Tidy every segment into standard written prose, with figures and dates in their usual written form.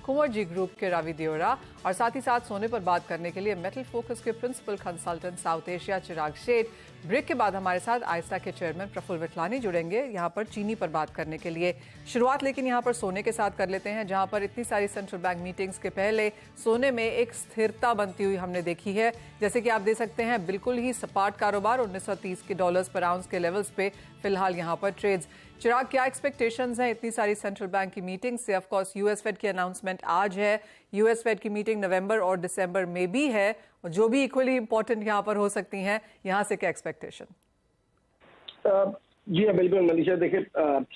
Kunwar ji group के रावी दियोरा और साथ ही साथ सोने पर बात करने के लिए मेटल फोकस के प्रिंसिपल कंसल्टेंट साउथ एशिया चिराग शेठ। ब्रेक के बाद हमारे साथ आइस्टा के चेयरमैन प्रफुल्ल विठलानी जुड़ेंगे यहाँ पर चीनी पर बात करने के लिए। शुरुआत लेकिन यहाँ पर सोने के साथ कर लेते हैं, जहाँ पर इतनी सारी सेंट्रल बैंक मीटिंग्स के पहले सोने में एक स्थिरता बनती हुई हमने देखी है। जैसे कि आप देख सकते हैं बिल्कुल ही सपाट कारोबार, 1930 के डॉलर्स पर आउंस के लेवल्स पे फिलहाल यहाँ पर ट्रेड्स। चिराग, क्या एक्सपेक्टेशंस हैं इतनी सारी सेंट्रल बैंक की मीटिंग से? ऑफ कोर्स यूएस फेड की अनाउंसमेंट आज है, यूएस फेड की मीटिंग नवंबर और दिसंबर में भी है, और जो भी इक्वली इंपॉर्टेंट यहाँ पर हो सकती हैं, यहाँ से क्या एक्सपेक्टेशन? जी हाँ, बिल्कुल मनीषा। देखिए,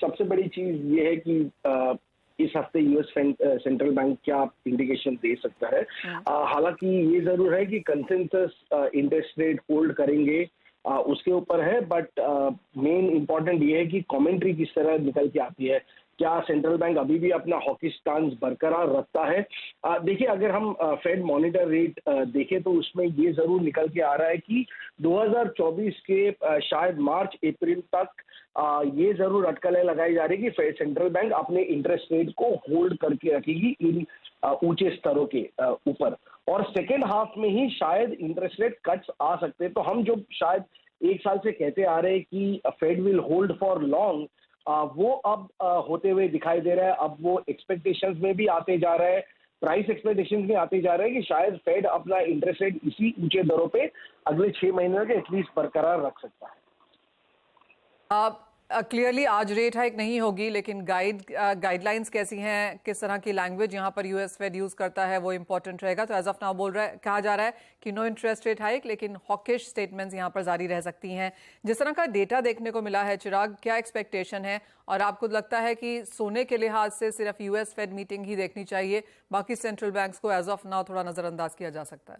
सबसे बड़ी चीज ये है कि इस हफ्ते यूएस सेंट्रल बैंक क्या इंडिकेशन दे सकता है। हालांकि ये जरूर है कि कंसेंसस इंटरेस्ट रेट होल्ड करेंगे, उसके ऊपर है, बट मेन इंपॉर्टेंट ये है कि कमेंट्री किस तरह निकल के आती है। क्या सेंट्रल बैंक अभी भी अपना हॉकी स्टांस बरकरार रखता है? देखिए, अगर हम फेड मॉनिटर रेट देखें तो उसमें ये जरूर निकल के आ रहा है कि 2024 के शायद मार्च अप्रैल तक ये जरूर अटकलें लगाई जा रही है कि सेंट्रल बैंक अपने इंटरेस्ट रेट को होल्ड करके रखेगी इन ऊंचे स्तरों के ऊपर, और सेकेंड हाफ में ही शायद इंटरेस्ट रेट कट्स आ सकते हैं। तो हम जो शायद एक साल से कहते आ रहे हैं कि Fed will hold for long, वो अब होते हुए दिखाई दे रहा है। अब वो एक्सपेक्टेशंस में भी आते जा रहा है, प्राइस एक्सपेक्टेशंस में आते जा रहे हैं कि शायद फेड अपना इंटरेस्ट रेट इसी ऊंचे दरों पे अगले 6 महीने के एटलीस्ट बरकरार रख सकता है। क्लियरली आज रेट हाइक नहीं होगी, लेकिन गाइडलाइंस कैसी हैं, किस तरह की लैंग्वेज यहाँ पर यूएस फेड यूज करता है, वो इंपॉर्टेंट रहेगा। तो एज ऑफ नाउ कहा जा रहा है कि नो इंटरेस्ट रेट हाइक, लेकिन हॉकिश स्टेटमेंट्स यहाँ पर जारी रह सकती हैं। जिस तरह का डेटा देखने को मिला है चिराग, क्या एक्सपेक्टेशन है, और आपको लगता है कि सोने के लिहाज से सिर्फ यूएस फेड मीटिंग ही देखनी चाहिए, बाकी सेंट्रल बैंक्स को एज ऑफ नाउ थोड़ा नजरअंदाज किया जा सकता है?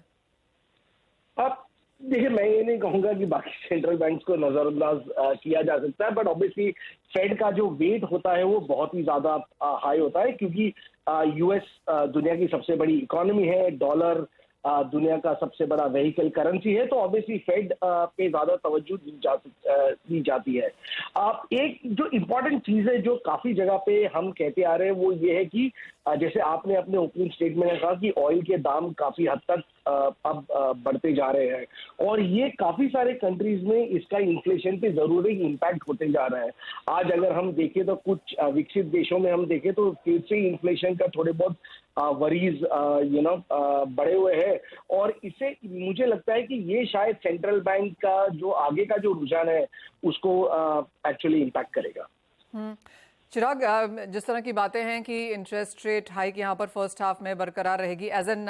आप देखिए, मैं ये नहीं कहूंगा कि बाकी सेंट्रल बैंक्स को नजरअंदाज किया जा सकता है, बट ऑब्वियसली फेड का जो वेट होता है वो बहुत ही ज्यादा हाई होता है, क्योंकि यूएस दुनिया की सबसे बड़ी इकोनॉमी है, डॉलर दुनिया का सबसे बड़ा व्हीकल करेंसी है, तो ऑब्वियसली फेड पे ज्यादा तवज्जो दी जाती है। एक जो इम्पोर्टेंट चीज है जो काफी जगह पे हम कहते आ रहे हैं वो ये है कि जैसे आपने अपने ओपनिंग स्टेटमेंट में कहा कि ऑयल के दाम काफी हद तक अब बढ़ते जा रहे हैं, और ये काफी सारे कंट्रीज में इसका इन्फ्लेशन पे जरूरी इम्पैक्ट होते जा रहा है। आज अगर हम देखें तो कुछ विकसित देशों में हम देखें तो फिर से इन्फ्लेशन का थोड़े बहुत वरीज बढ़े हुए हैं, और इससे मुझे लगता है कि ये शायद सेंट्रल बैंक का जो आगे का जो रुझान है उसको एक्चुअली इम्पैक्ट करेगा। चिराग, जिस तरह की बातें हैं कि इंटरेस्ट रेट हाइक यहाँ पर फर्स्ट हाफ में बरकरार रहेगी, as an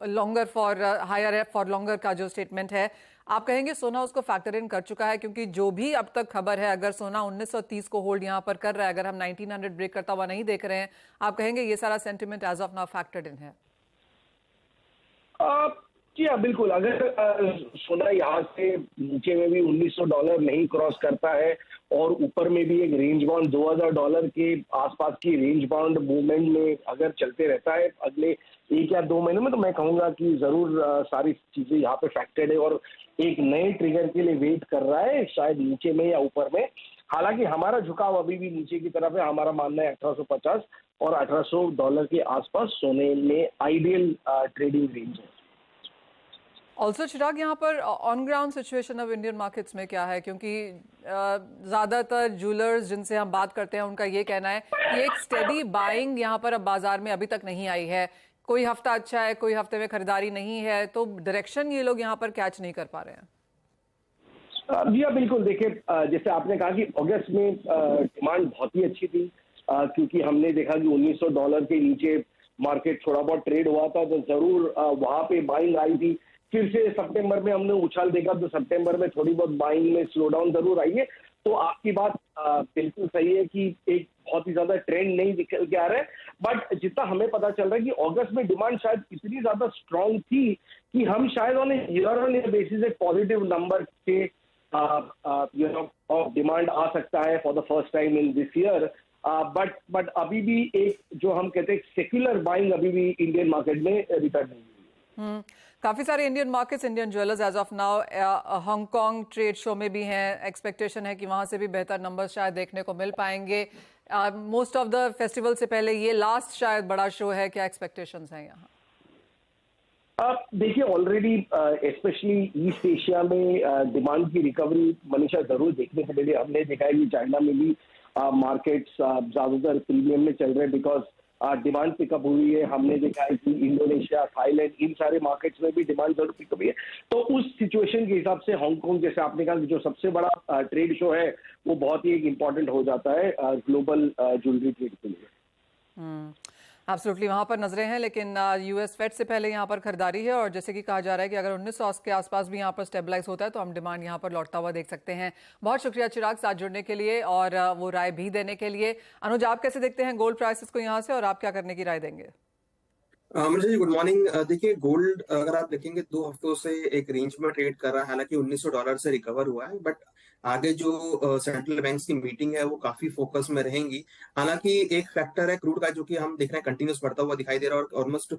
longer for higher for longer का जो स्टेटमेंट है, आप कहेंगे सोना उसको फैक्टर इन कर चुका है? क्योंकि जो भी अब तक खबर है, अगर सोना 1930 को होल्ड यहाँ पर कर रहा है, अगर हम 1900 ब्रेक करता हुआ नहीं देख रहे हैं, आप कहेंगे ये सारा sentiment as of now factored in है? जी हाँ, बिल्कुल। अगर सोना यहाँ से नीचे में भी $1900 नहीं क्रॉस करता है और ऊपर में भी एक रेंज बाउंड $2000 के आसपास की रेंज बाउंड मूवमेंट में अगर चलते रहता है अगले 1 या 2 महीने में, तो मैं कहूंगा कि जरूर सारी चीजें यहाँ पे फैक्टर्ड है और एक नए ट्रिगर के लिए वेट कर रहा है, शायद नीचे में या ऊपर में। हालांकि हमारा झुकाव अभी भी नीचे की तरफ है। हमारा मानना है 1850 और $1800 के आसपास सोने में आइडियल ट्रेडिंग रेंज है। ऑल्सो चिराग, यहाँ पर on ground situation of Indian markets में क्या है? क्योंकि ज़्यादातर ज्वेलर्स जिनसे हम बात करते हैं उनका ये कहना है कि एक स्टेडी बाइंग यहाँ पर अब बाजार में अभी तक नहीं आई है। कोई हफ्ता अच्छा है, कोई हफ्ते में खरीदारी नहीं है, तो डायरेक्शन ये लोग यहाँ पर कैच नहीं कर पा रहे हैं। जी हाँ, बिल्कुल। देखिए, जैसे आपने कहा कि अगस्त में डिमांड बहुत ही अच्छी थी, क्योंकि हमने देखा कि $1900 के नीचे मार्केट थोड़ा बहुत ट्रेड हुआ था, तो जरूर वहां पे बाइंग आई थी। फिर से सितंबर में हमने उछाल देखा, तो सितंबर में थोड़ी बहुत बाइंग में स्लो डाउन जरूर आई है। तो आपकी बात बिल्कुल सही है कि एक बहुत ही ज्यादा ट्रेंड नहीं निकल के आ रहा है, बट जितना हमें पता चल रहा है कि अगस्त में डिमांड शायद इतनी ज्यादा स्ट्रांग थी कि हम शायद on year on year basis एक पॉजिटिव नंबर के डिमांड आ सकता है for the first time in this year. But अभी भी एक जो हम कहते हैं सेक्युलर बाइंग अभी भी इंडियन मार्केट में रिटर्न नहीं हुई है। काफी सारे Indian markets, Indian jewellers as of now Hong Kong trade show में भी हैं। एक्सपेक्टेशन है कि वहां से भी बेहतर नंबर शायद देखने को मिल पाएंगे। मोस्ट ऑफ द फेस्टिवल से पहले ये लास्ट शायद बड़ा शो है, क्या एक्सपेक्टेशंस हैं यहाँ? आप देखिए ऑलरेडी स्पेशली ईस्ट एशिया में डिमांड की रिकवरी मनीषा जरूर देखने को मिली। हमने देखा है कि चाइना में भी मार्केट्स ज्यादातर प्रीमियम में चल रहे हैं बिकॉज डिमांड पिकअप हुई है। हमने देखा है कि इंडोनेशिया, थाईलैंड, इन सारे मार्केट्स में भी डिमांड जरूर पिकअप हुई है। तो उस सिचुएशन के हिसाब से हांगकांग, जैसे आपने कहा कि जो सबसे बड़ा ट्रेड शो है, वो बहुत ही एक इम्पॉर्टेंट हो जाता है ग्लोबल ज्वेलरी ट्रेड के लिए। एब्सोल्युटली, वहाँ पर नजरें हैं, लेकिन यूएस फेड से पहले यहाँ पर खरीदारी है और जैसे कि कहा जा रहा है कि अगर 1900 के आसपास भी यहाँ पर स्टेबलाइज होता है तो हम डिमांड यहाँ पर लौटता हुआ देख सकते हैं। बहुत शुक्रिया चिराग, साथ जुड़ने के लिए और वो राय भी देने के लिए। अनुज, आप कैसे देखते हैं गोल्ड प्राइसेस को यहाँ से, और आप क्या करने की राय देंगे? Manisha ji, good morning. देखिए, गोल्ड अगर आप देखेंगे 2 हफ्तों से एक रेंज में ट्रेड कर रहा है। हालांकि $1900 से रिकवर हुआ है, बट आगे जो सेंट्रल बैंक्स की मीटिंग है वो काफी फोकस में रहेंगी। हालांकि एक फैक्टर है क्रूड का, जो कि हम देख रहे हैं कंटिन्यूस बढ़ता हुआ दिखाई दे रहा है और ऑलमोस्ट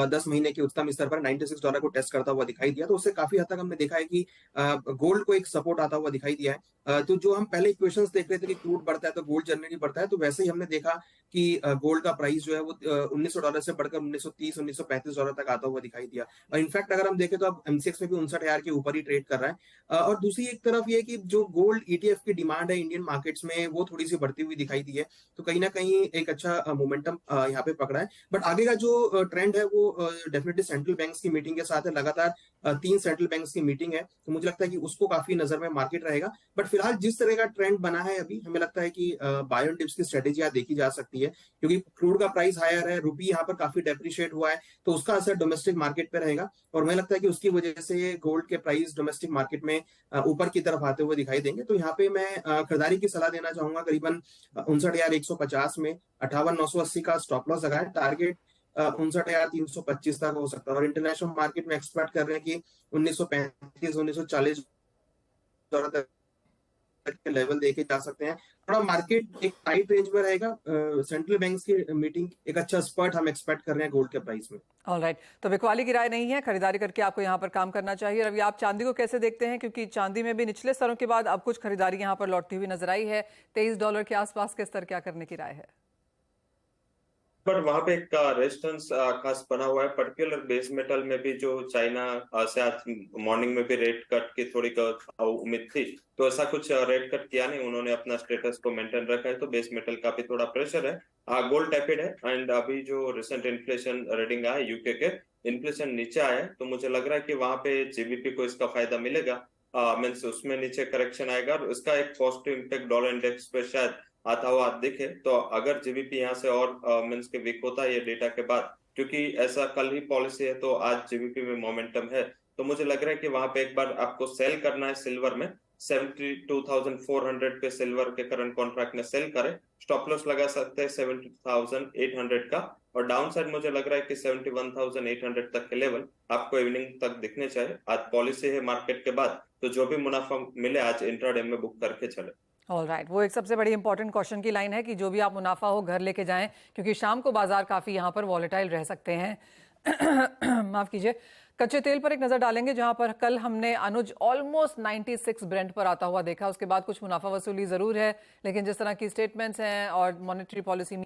10 महीने के उच्चतम स्तर पर $96 को टेस्ट करता हुआ दिखाई दिया। तो उससे काफी हद तक हमने देखा है कि गोल्ड को एक सपोर्ट आता हुआ दिखाई दिया है। तो जो हम पहले इक्वेशंस देख रहे थे कि क्रूड बढ़ता है तो गोल्ड जनरली बढ़ता है, तो वैसे ही हमने देखा कि गोल्ड का प्राइस जो है वो $1900 से बढ़कर 1930 $1935 तक आता हुआ दिखाई दिया। और इनफैक्ट अगर हम देखें तो अब एमसीएक्स में भी 59,000 के ऊपर ही ट्रेड कर रहा है। और दूसरी एक तरफ ये कि जो गोल्ड ईटीएफ की डिमांड है इंडियन मार्केट्स में, वो थोड़ी सी बढ़ती हुई दिखाई दी है। तो कहीं ना कहीं एक अच्छा मोमेंटम यहाँ पे पकड़ा है। बट आगे का जो ट्रेंड है वो डेफिनेटली सेंट्रल बैंक्स की मीटिंग के साथ है। लगातार 3 सेंट्रल बैंक्स की मीटिंग है, तो मुझे लगता है कि उसको काफी नजर में मार्केट रहेगा। बट फिलहाल जिस तरह का ट्रेंड बना है अभी, हमें लगता है कि बाय ऑन डिप्स की स्ट्रेटेजी यहाँ देखी जा सकती है, क्योंकि क्रूड का प्राइस हायर है, रुपी यहाँ पर काफी डेप्रिशिएट हुआ है, तो उसका असर डोमेस्टिक मार्केट पे रहेगा। और मुझे लगता है कि उसकी वजह से गोल्ड के प्राइस डोमेस्टिक मार्केट में ऊपर की तरफ आते हुए दिखाई देंगे। तो यहाँ पे मैं खरीदारी की सलाह देना चाहूंगा। करीबन 59,150 में 58,980 का स्टॉप लॉस लगाए। टारगेट 59,325 तक हो सकता है। और इंटरनेशनल मार्केट में एक्सपेक्ट कर रहे हैं कि 1935 $1940 तक के लेवल देखे जा सकते हैं। थोड़ा मार्केट एक टाइट रेंज में रहेगा। सेंट्रल बैंक्स की मीटिंग एक अच्छा स्पर्ट हम एक्सपेक्ट कर रहे हैं गोल्ड के प्राइस में। ऑलराइट, तो बिकवाली की राय नहीं है, खरीदारी करके आपको यहाँ पर काम करना चाहिए। रवि, आप चांदी को कैसे देखते हैं, क्योंकि चांदी में भी निचले स्तरों के बाद अब कुछ खरीदारी यहाँ पर लौटती हुई नजर आई है। $23 के आसपास के स्तर, क्या करने की राय है? पर वहां पे एक रेजिस्टेंस खास बना हुआ है, पर्टिकुलर बेस मेटल में भी, जो चाइना से आज मॉर्निंग में भी रेट कट की थोड़ी उम्मीद थी, तो ऐसा कुछ रेट कट किया नहीं, उन्होंने अपना स्टेटस को मेंटेन रखा है। तो बेस मेटल का भी थोड़ा प्रेशर है। गोल्ड टैपेड है एंड अभी जो रिसेंट इन्फ्लेशन रीडिंग आया यूके के, इन्फ्लेशन नीचे आया है, तो मुझे लग रहा है कि वहां पे जीबीपी को इसका फायदा मिलेगा। मीन्स उसमें नीचे करेक्शन आएगा और इसका एक पॉजिटिव इम्पैक्ट डॉलर इंडेक्स पे शायद आता हुआ दिखे। तो अगर जीबीपी यहाँ से और मीन्स के वीक होता है ये डेटा के बाद, क्योंकि ऐसा कल ही पॉलिसी है, तो आज जीबीपी में मोमेंटम है, तो मुझे लग रहा है कि वहां पे एक बार आपको सेल करना है। सिल्वर में 72,400 पे सिल्वर के करंट कॉन्ट्रैक्ट में सेल करें। स्टॉप लॉस लगा सकते हैं 70,800 का, और डाउन साइड मुझे लग रहा है कि 71,800 तक के लेवल आपको इवनिंग तक दिखने चाहिए। आज पॉलिसी है मार्केट के बाद, तो जो भी मुनाफा मिले आज इंट्राडे में बुक करके चले। ऑलराइट, वो एक सबसे बड़ी इंपॉर्टेंट क्वेश्चन की लाइन है कि जो भी आप मुनाफा हो घर लेके जाएं, क्योंकि शाम को बाजार काफी यहाँ पर वॉलेटाइल रह सकते हैं। माफ कीजिए। कच्चे तेल पर एक नजर डालेंगे, जहां पर कल हमने अनुज ऑलमोस्ट 96 ब्रेंट पर आता हुआ देखा। उसके बाद कुछ मुनाफा वसूली जरूर है, लेकिन जिस तरह की स्टेटमेंट्स हैं और मॉनेटरी पॉलिसी